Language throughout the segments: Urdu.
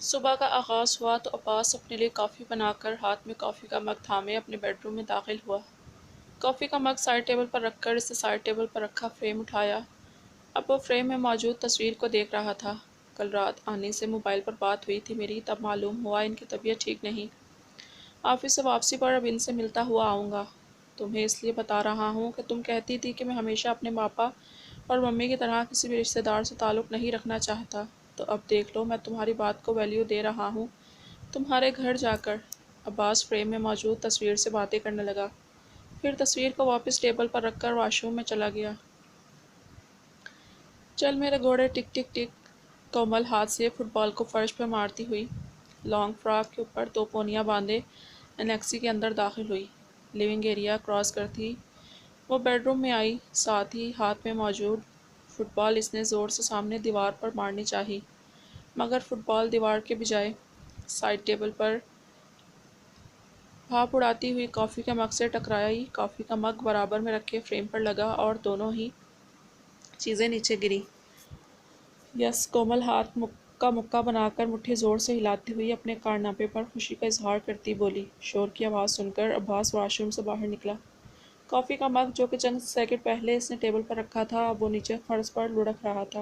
صبح کا آغاز ہوا تو عباس اپنے لیے کافی بنا کر ہاتھ میں کافی کا مگ تھامے اپنے بیڈ روم میں داخل ہوا۔ کافی کا مگ سائڈ ٹیبل پر رکھ کر اسے سائڈ ٹیبل پر رکھا فریم اٹھایا۔ اب وہ فریم میں موجود تصویر کو دیکھ رہا تھا۔ کل رات آنے سے موبائل پر بات ہوئی تھی میری، تب معلوم ہوا ان کی طبیعت ٹھیک نہیں۔ آفس سے واپسی پر اب ان سے ملتا ہوا آؤں گا۔ تمہیں اس لیے بتا رہا ہوں کہ تم کہتی تھی کہ میں ہمیشہ اپنے پاپا اور ممی کی طرح کسی بھی رشتہ دار سے تعلق نہیں رکھنا چاہتا، تو اب دیکھ لو میں تمہاری بات کو ویلیو دے رہا ہوں۔ تمہارے گھر جا کر عباس فریم میں موجود تصویر سے باتیں کرنے لگا، پھر تصویر کو واپس ٹیبل پر رکھ کر واش روم میں چلا گیا۔ چل میرے گھوڑے ٹک ٹک ٹک۔ کومل ہاتھ سے فٹ بال کو فرش پر مارتی ہوئی لانگ فراک کے اوپر دو پونیاں باندھے انیکسی کے اندر داخل ہوئی۔ لیونگ ایریا کراس کرتی وہ بیڈ روم میں آئی، ساتھ ہی ہاتھ میں موجود فٹ بال اس نے زور سے سامنے دیوار پر مارنی چاہی، مگر فٹ بال دیوار کے بجائے سائڈ ٹیبل پر بھاپ اڑاتی ہوئی کافی کے مگ سے ٹکرائی۔ کافی کا مگ برابر میں رکھے فریم پر لگا اور دونوں ہی چیزیں نیچے گری۔ یس، کومل ہاتھ کا مکہ بنا کر مٹھی زور سے ہلاتی ہوئی اپنے کارنامے پر خوشی کا اظہار کرتی بولی۔ شور کی آواز سن کر عباس واش روم سے باہر نکلا۔ کافی کا مگ جو کہ چند سیکنڈ پہلے اس نے ٹیبل پر رکھا تھا، اب وہ نیچے فرش پر لڑک رہا تھا،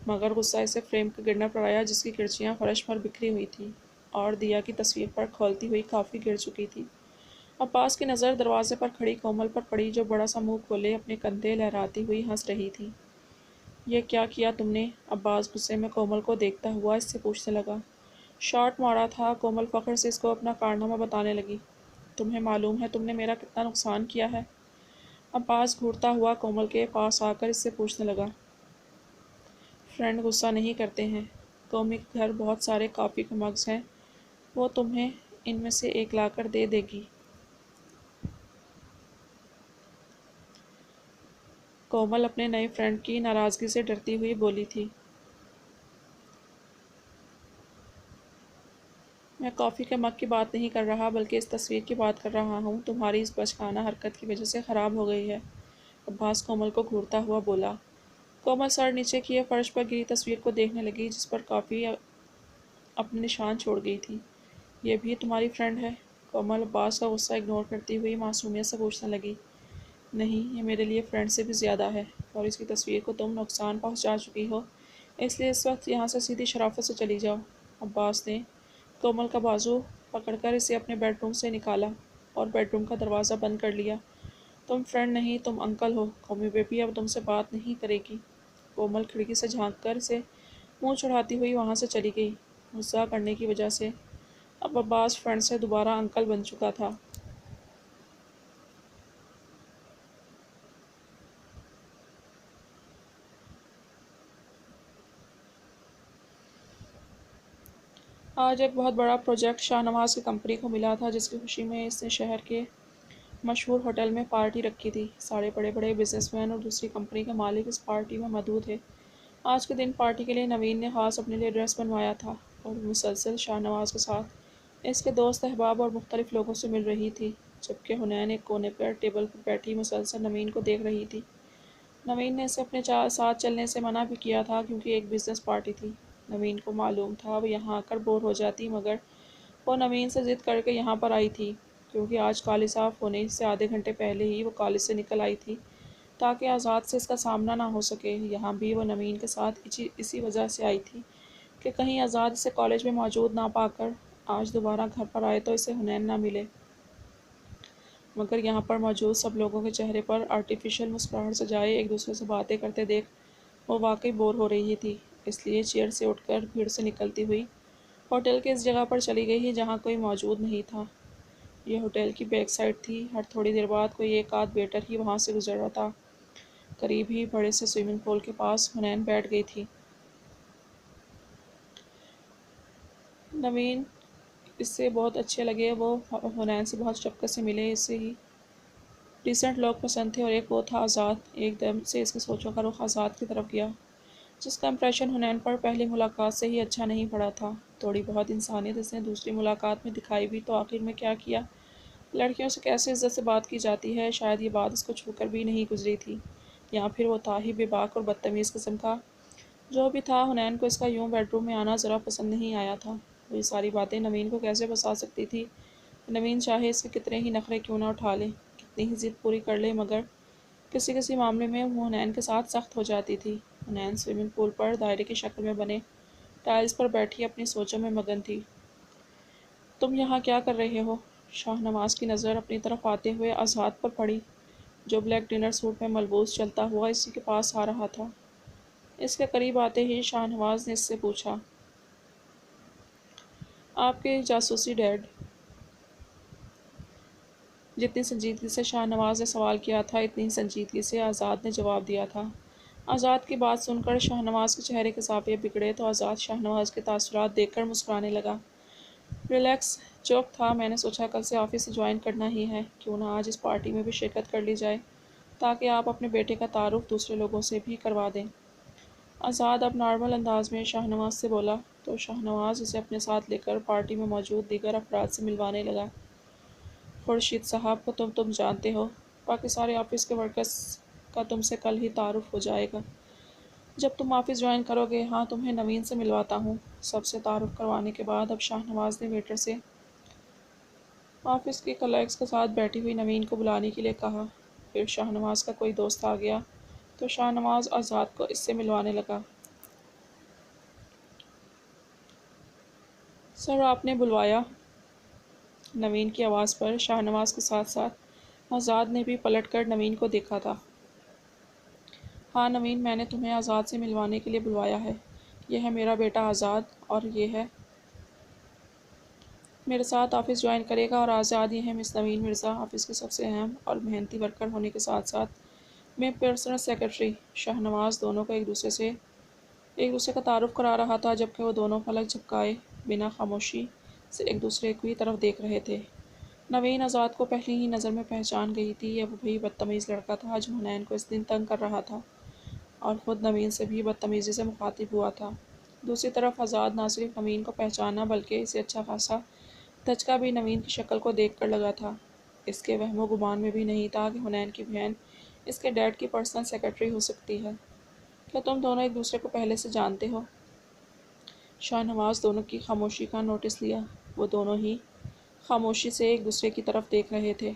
مگر غصہ اسے فریم کے گرنے پر آیا جس کی کرچیاں فرش پر بکھری ہوئی تھیں اور دیا کی تصویر پر کھولتی ہوئی کافی گر چکی تھی۔ عباس کی نظر دروازے پر کھڑی کومل پر پڑی جو بڑا سا منہ کھولے اپنے کندھے لہراتی ہوئی ہنس رہی تھی۔ یہ کیا کیا تم نے؟ عباس غصے میں کومل کو دیکھتا ہوا اس سے پوچھنے لگا۔ شاٹ مارا تھا، کومل فخر سے اس کو اپنا کارنامہ بتانے لگی۔ تمہیں معلوم ہے تم نے میرا کتنا نقصان کیا ہے؟ عباس گھورتا ہوا کومل کے پاس آ کر اس سے پوچھنے لگا۔ فرینڈ غصہ نہیں کرتے ہیں، کومی کے گھر بہت سارے کافی کے مگز ہیں، وہ تمہیں ان میں سے ایک لا کر دے دے گی۔ کومل اپنے نئے فرینڈ کی ناراضگی سے ڈرتی ہوئی بولی تھی۔ میں کافی کے مگ کی بات نہیں کر رہا بلکہ اس تصویر کی بات کر رہا ہوں، تمہاری اس بچکانہ حرکت کی وجہ سے خراب ہو گئی ہے، عباس کومل کو گھورتا ہوا بولا۔ کومل سر نیچے کیے فرش پر گری تصویر کو دیکھنے لگی جس پر کافی اپنے نشان چھوڑ گئی تھی۔ یہ بھی تمہاری فرینڈ ہے؟ کومل عباس کا غصہ اگنور کرتی ہوئی معصومیت سے پوچھنے لگی۔ نہیں، یہ میرے لیے فرینڈ سے بھی زیادہ ہے، اور اس کی تصویر کو تم نقصان پہنچا چکی ہو، اس لیے اس وقت یہاں سے سیدھی شرافت سے چلی جاؤ۔ عباس نے کومل کا بازو پکڑ کر اسے اپنے بیڈ روم سے نکالا اور بیڈ روم کا دروازہ بند کر لیا۔ تم فرینڈ نہیں، تم انکل ہو، قومی بیبی اب تم سے بات نہیں کرے گی۔ کومل کھڑکی سے جھانک کر اسے منہ چڑھاتی ہوئی وہاں سے چلی گئی۔ غصہ کرنے کی وجہ سے اب عباس فرینڈ سے دوبارہ انکل بن چکا تھا۔ آج ایک بہت بڑا پروجیکٹ شاہ نواز کی کمپنی کو ملا تھا جس کی خوشی میں اس نے شہر کے مشہور ہوٹل میں پارٹی رکھی تھی۔ سارے بڑے بڑے بزنس مین اور دوسری کمپنی کے مالک اس پارٹی میں مدعو تھے۔ آج کے دن پارٹی کے لیے نوین نے خاص اپنے لیے ڈریس بنوایا تھا اور وہ مسلسل شاہ نواز کے ساتھ اس کے دوست احباب اور مختلف لوگوں سے مل رہی تھی، جبکہ حنین ایک کونے پر ٹیبل پر بیٹھی مسلسل نوین کو دیکھ رہی تھی۔ نوین نے اسے اپنے ساتھ چلنے سے منع بھی کیا تھا کیونکہ ایک بزنس پارٹی تھی۔ نوین کو معلوم تھا وہ یہاں آ کر بور ہو جاتی، مگر وہ نوین سے ضد کر کے یہاں پر آئی تھی کیونکہ آج کالج صاف ہونے سے آدھے گھنٹے پہلے ہی وہ کالج سے نکل آئی تھی تاکہ آزاد سے اس کا سامنا نہ ہو سکے۔ یہاں بھی وہ نوین کے ساتھ اسی وجہ سے آئی تھی کہ کہیں آزاد اسے کالج میں موجود نہ پا کر آج دوبارہ گھر پر آئے تو اسے حنین نہ ملے، مگر یہاں پر موجود سب لوگوں کے چہرے پر آرٹیفیشل مسکراہٹ سجائے ایک دوسرے سے باتیں کرتے دیکھ وہ واقعی بور ہو رہی تھی، اس لیے چیئر سے اٹھ کر بھیڑ سے نکلتی ہوئی ہوٹل کے اس جگہ پر چلی گئی جہاں کوئی موجود نہیں تھا۔ یہ ہوٹل کی بیک سائڈ تھی، ہر تھوڑی دیر بعد کوئی ایک آدھ ویٹر ہی وہاں سے گزر رہا تھا۔ قریب ہی بڑے سے سوئمنگ پول کے پاس حنین بیٹھ گئی تھی۔ نوین اس سے بہت اچھے لگے، وہ حنین سے بہت شفقت سے ملے، اسے ہی ڈیسنٹ لوگ پسند تھے اور ایک وہ تھا آزاد۔ ایک دم سے اس کے سوچوں کا رخ آزاد کی طرف گیا جس کا امپریشن حنین پر پہلی ملاقات سے ہی اچھا نہیں پڑا تھا۔ تھوڑی بہت انسانیت اس نے دوسری ملاقات میں دکھائی بھی تو آخر میں کیا کیا؟ لڑکیوں سے کیسے عزت سے بات کی جاتی ہے، شاید یہ بات اس کو چھو کر بھی نہیں گزری تھی، یا پھر وہ تھا ہی بے باک اور بدتمیز قسم کا جو بھی تھا، حنین کو اس کا یوں بیڈ روم میں آنا ذرا پسند نہیں آیا تھا۔ وہ یہ ساری باتیں نوین کو کیسے بتا سکتی تھی؟ نوین چاہے اس کے کتنے ہی نخرے کیوں نہ اٹھا لے، کتنی ہی ضد پوری کر لے، مگر کسی کسی معاملے میں وہ حنین کے ساتھ سخت ہو جاتی تھی۔ حنین سوئمنگ پول پر دائرے کی شکل میں بنے ٹائلز پر بیٹھی اپنی سوچوں میں مگن تھی۔ تم یہاں کیا کر رہے ہو؟ شاہ نواز کی نظر اپنی طرف آتے ہوئے آزاد پر پڑی، جو بلیک ڈنر سوٹ میں ملبوس چلتا ہوا اسی کے پاس آ رہا تھا۔ اس کے قریب آتے ہی شاہ نواز نے اس سے پوچھا، آپ کے جاسوسی ڈیڈ؟ جتنی سنجیدگی سے شاہ نواز نے سوال کیا تھا، اتنی ہی سنجیدگی سے آزاد نے جواب دیا تھا۔ آزاد کی بات سن کر شاہ نواز کے چہرے کے زاویے بگڑے تو آزاد شاہ نواز کے تاثرات دیکھ کر مسکرانے لگا۔ ریلیکس جوک تھا، میں نے سوچا کل سے آفس سے جوائن کرنا ہی ہے، کیوں نہ آج اس پارٹی میں بھی شرکت کر لی جائے تاکہ آپ اپنے بیٹے کا تعارف دوسرے لوگوں سے بھی کروا دیں۔ آزاد اب نارمل انداز میں شاہ نواز سے بولا تو شاہ نواز اسے اپنے ساتھ لے کر پارٹی میں موجود دیگر افراد سے ملوانے لگا۔ خورشید صاحب کو تم جانتے ہو، باقی سارے آفس کے ورکرز کا تم سے کل ہی تعارف ہو جائے گا جب تم آفس جوائن کرو گے۔ ہاں، تمہیں نوین سے ملواتا ہوں۔ سب سے تعارف کروانے کے بعد اب شاہ نواز نے ویٹر سے آفس کے کلیگز کے ساتھ بیٹھی ہوئی نوین کو بلانے کے لیے کہا۔ پھر شاہ نواز کا کوئی دوست آ گیا تو شاہ نواز آزاد کو اس سے ملوانے لگا۔ سر، آپ نے بلوایا؟ نوین کی آواز پر شاہ نواز کے ساتھ ساتھ آزاد نے بھی پلٹ کر نوین کو دیکھا تھا۔ ہاں نوین، میں نے تمہیں آزاد سے ملوانے کے لیے بلوایا ہے۔ یہ ہے میرا بیٹا آزاد، اور یہ ہے میرے ساتھ آفس جوائن کرے گا، اور آزاد یہ ہے مس نوین مرزا، آفس کے سب سے اہم اور محنتی ورکر ہونے کے ساتھ ساتھ میں پرسنل سیکرٹری۔ شاہ نواز دونوں کو ایک دوسرے کا تعارف کرا رہا تھا، جبکہ وہ دونوں پلک جھپکائے بنا خاموشی سے ایک دوسرے کی طرف دیکھ رہے تھے۔ نوین آزاد کو پہلی ہی نظر میں پہچان گئی تھی۔ یہ وہی بدتمیز لڑکا تھا جو حنین کو اس دن تنگ کر رہا تھا، اور خود نوین سے بھی بدتمیزی سے مخاطب ہوا تھا۔ دوسری طرف آزاد نہ صرف نوین کو پہچانا بلکہ اسے اچھا خاصا دھچکا بھی نوین کی شکل کو دیکھ کر لگا تھا۔ اس کے وہم و گمان میں بھی نہیں تھا کہ حنین کی بہن اس کے ڈیڈ کی پرسنل سیکرٹری ہو سکتی ہے۔ کیا تم دونوں ایک دوسرے کو پہلے سے جانتے ہو؟ شاہ نواز دونوں کی خاموشی کا نوٹس لیا۔ وہ دونوں ہی خاموشی سے ایک دوسرے کی طرف دیکھ رہے تھے۔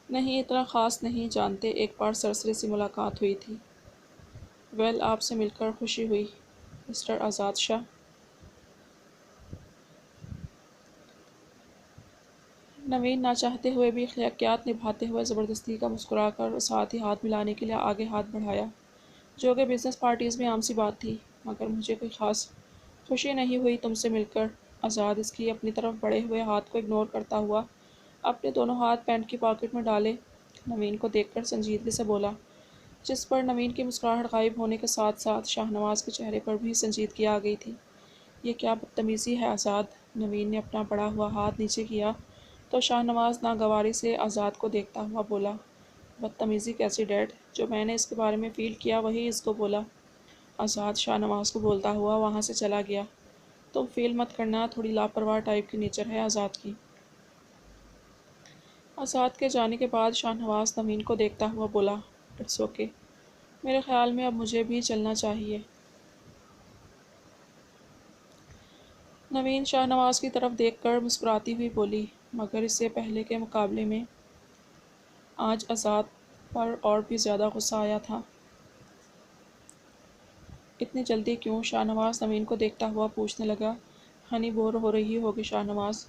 نہیں، اتنا خاص نہیں جانتے، ایک بار سرسری سی ملاقات ہوئی تھی۔ ویل، آپ سے مل کر خوشی ہوئی، مسٹر آزاد شاہ۔ نوین نہ چاہتے ہوئے بھی اخلاقیات نبھاتے ہوئے زبردستی کا مسکرا کر ساتھ ہی ہاتھ ملانے کے لیے آگے ہاتھ بڑھایا، جو کہ بزنس پارٹیز میں عام سی بات تھی۔ مگر مجھے کوئی خاص خوشی نہیں ہوئی تم سے مل کر۔ آزاد اس کی اپنی طرف بڑھے ہوئے ہاتھ کو اگنور کرتا ہوا اپنے دونوں ہاتھ پینٹ کی پاکٹ میں ڈالے نوین کو دیکھ کر سنجیدگی سے بولا، جس پر نوین کی مسکراہٹ غائب ہونے کے ساتھ ساتھ شاہ نواز کے چہرے پر بھی سنجیدگی آ گئی تھی۔ یہ کیا بدتمیزی ہے آزاد؟ نوین نے اپنا بڑا ہوا ہاتھ نیچے کیا تو شاہ نواز ناگواری سے آزاد کو دیکھتا ہوا بولا، بدتمیزی کیسی ڈیڈ؟ جو میں نے اس کے بارے میں فیل کیا وہی اس کو بولا۔ آزاد شاہ نواز کو بولتا ہوا وہاں سے چلا گیا۔ تم فیل مت کرنا، تھوڑی لاپرواہ ٹائپ کی نیچر ہے آزاد کی۔ آزاد کے جانے کے بعد شاہ نواز نوین کو دیکھتا ہوا بولا، اٹس اوکے، میرے خیال میں اب مجھے بھی چلنا چاہیے۔ نوین شاہ نواز کی طرف دیکھ کر مسکراتی ہوئی بولی، مگر اس سے پہلے کے مقابلے میں آج آزاد پر اور بھی زیادہ غصہ آیا تھا۔ اتنی جلدی کیوں؟ شاہ نواز نوین کو دیکھتا ہوا پوچھنے لگا۔ ہنی بور ہو رہی ہوگی شاہ نواز؟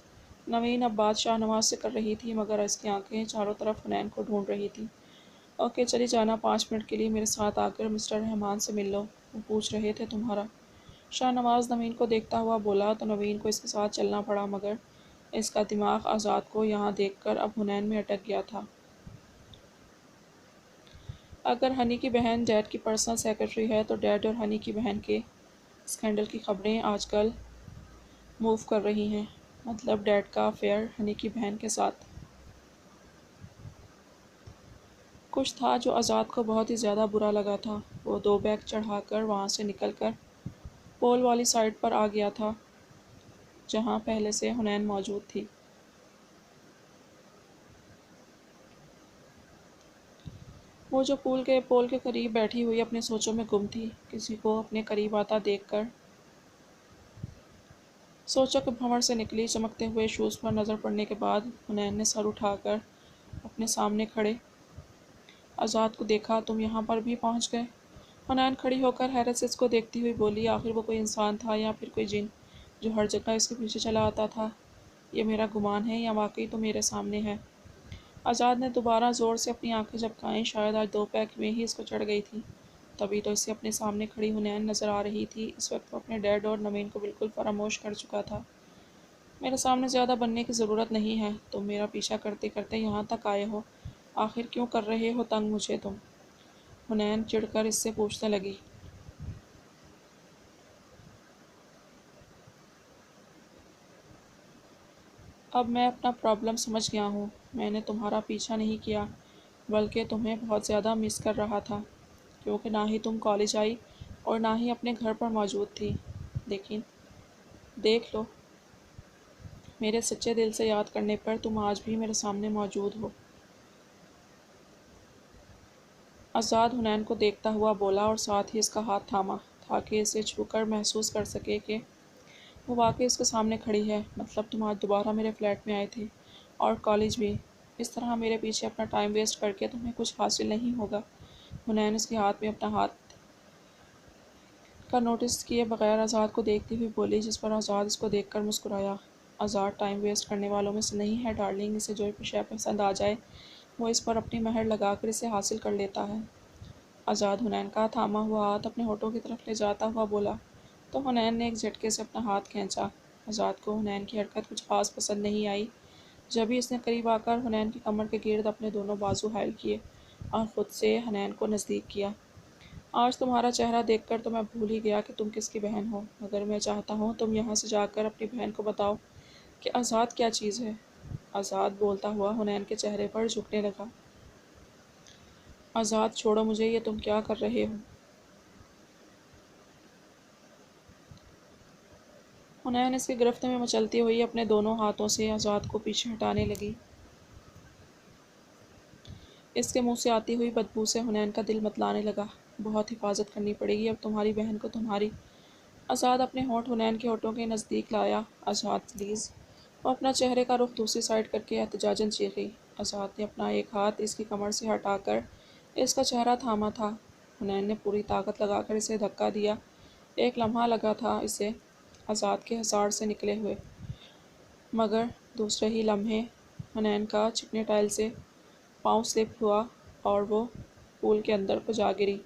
نوین اب بات شاہ نواز سے کر رہی تھی، مگر اس کی آنکھیں چاروں طرف حنین کو ڈھونڈ رہی تھیں۔ اوکے، چلی جانا، 5 منٹ کے لیے میرے ساتھ آ کر مسٹر رحمان سے مل لو، وہ پوچھ رہے تھے تمہارا۔ شاہ نواز نوین کو دیکھتا ہوا بولا تو نوین کو اس کے ساتھ چلنا پڑا، مگر اس کا دماغ آزاد کو یہاں دیکھ کر اب حنین میں اٹک گیا تھا۔ اگر ہنی کی بہن ڈیڈ کی پرسنل سیکرٹری ہے تو ڈیڈ اور ہنی کی بہن کے اسکینڈل کی خبریں آج کل موو کر رہی ہیں، مطلب ڈیڈ کا افیئر ہنی کی بہن کے ساتھ۔ کچھ تھا جو آزاد کو بہت ہی زیادہ برا لگا تھا۔ وہ 2 بیگ چڑھا کر وہاں سے نکل کر پول والی سائڈ پر آ گیا تھا جہاں پہلے سے حنین موجود تھی۔ وہ جو پول کے قریب بیٹھی ہوئی اپنے سوچوں میں گم تھی، کسی کو اپنے قریب آتا دیکھ کر سوچوں کے بھنور سے نکلی۔ چمکتے ہوئے شوز پر نظر پڑنے کے بعد حنین نے سر اٹھا کر اپنے سامنے کھڑے آزاد کو دیکھا۔ تم یہاں پر بھی پہنچ گئے؟ حنین کھڑی ہو کر حیرت سے اس کو دیکھتی ہوئی بولی۔ آخر وہ کوئی انسان تھا یا پھر کوئی جن جو ہر جگہ اس کے پیچھے چلا آتا تھا؟ یہ میرا گمان ہے یا واقعی تو میرے سامنے ہے؟ آزاد نے دوبارہ زور سے اپنی آنکھیں جھپکائیں۔ شاید آج دوپہر میں ہی اس کو چڑھ گئی تھی، تبھی تو اسے اپنے سامنے کھڑی حنین نظر آ رہی تھی۔ اس وقت وہ اپنے ڈیڈ اور نوین کو بالکل فراموش کر چکا تھا۔ میرے سامنے زیادہ بننے کی ضرورت نہیں ہے، تم میرا پیچھا کرتے کرتے یہاں تک آئے ہو، آخر کیوں کر رہے ہو تنگ مجھے تم؟ حنین چڑھ کر اس سے پوچھنے لگی۔ اب میں اپنا پرابلم سمجھ گیا ہوں۔ میں نے تمہارا پیچھا نہیں کیا، بلکہ تمہیں بہت زیادہ مس کر رہا تھا، کیونکہ نہ ہی تم کالج آئی اور نہ ہی اپنے گھر پر موجود تھی۔ لیکن دیکھ لو، میرے سچے دل سے یاد کرنے پر تم آج بھی میرے سامنے موجود ہو۔ آزاد حنین کو دیکھتا ہوا بولا اور ساتھ ہی اس کا ہاتھ تھاما تاکہ اسے چھو کر محسوس کر سکے کہ وہ واقعی اس کے سامنے کھڑی ہے۔ مطلب تم آج دوبارہ میرے فلیٹ میں آئے تھے اور کالج بھی، اس طرح میرے پیچھے اپنا ٹائم ویسٹ کر کے تمہیں کچھ حاصل نہیں ہوگا؟ حنین اس کے ہاتھ میں اپنا ہاتھ کا نوٹس کیے بغیر آزاد کو دیکھتی ہوئی بولی، جس پر آزاد اس کو دیکھ کر مسکرایا۔ آزاد ٹائم ویسٹ کرنے والوں میں سے نہیں ہے ڈارلنگ، اسے جو شے پسند آ جائے وہ اس پر اپنی مہر لگا کر اسے حاصل کر لیتا ہے۔ آزاد حنین کا تھاما ہوا ہاتھ اپنے ہونٹوں کی طرف لے جاتا ہوا بولا، تو حنین نے ایک جھٹکے سے اپنا ہاتھ کھینچا۔ آزاد کو حنین کی حرکت کچھ خاص پسند نہیں آئی۔ جبھی اس نے قریب آ کر حنین کی کمر کے گرد اپنے دونوں بازو حائل کیے اور خود سے حنین کو نزدیک کیا۔ آج تمہارا چہرہ دیکھ کر تو میں بھول ہی گیا کہ تم کس کی بہن ہو، مگر میں چاہتا ہوں تم یہاں سے جا کر اپنی بہن کو بتاؤ کہ آزاد کیا چیز ہے۔ آزاد بولتا ہوا حنین کے چہرے پر جھکنے لگا۔ آزاد چھوڑو مجھے، یہ تم کیا کر رہے ہو؟ حنین اس کی گرفت میں مچلتی ہوئی اپنے دونوں ہاتھوں سے آزاد کو پیچھے ہٹانے لگی۔ اس کے منہ سے آتی ہوئی بدبو سے حنین کا دل متلانے لگا۔ بہت حفاظت کرنی پڑے گی اب تمہاری بہن کو تمہاری۔ آزاد اپنے ہونٹ حنین کے ہونٹوں کے نزدیک لایا۔ آزاد پلیز۔ وہ اپنا چہرے کا رخ دوسری سائڈ کر کے احتجاجاً چیخی۔ آزاد نے اپنا ایک ہاتھ اس کی کمر سے ہٹا کر اس کا چہرہ تھاما تھا۔ حنین نے پوری طاقت لگا کر اسے دھکا دیا۔ ایک لمحہ لگا تھا اسے آزاد کے حصار سے نکلے ہوئے، مگر دوسرے ہی لمحے حنین کا چکنے ٹائل سے پاؤں سلپ ہوا اور وہ پول کے اندر کو جا گری۔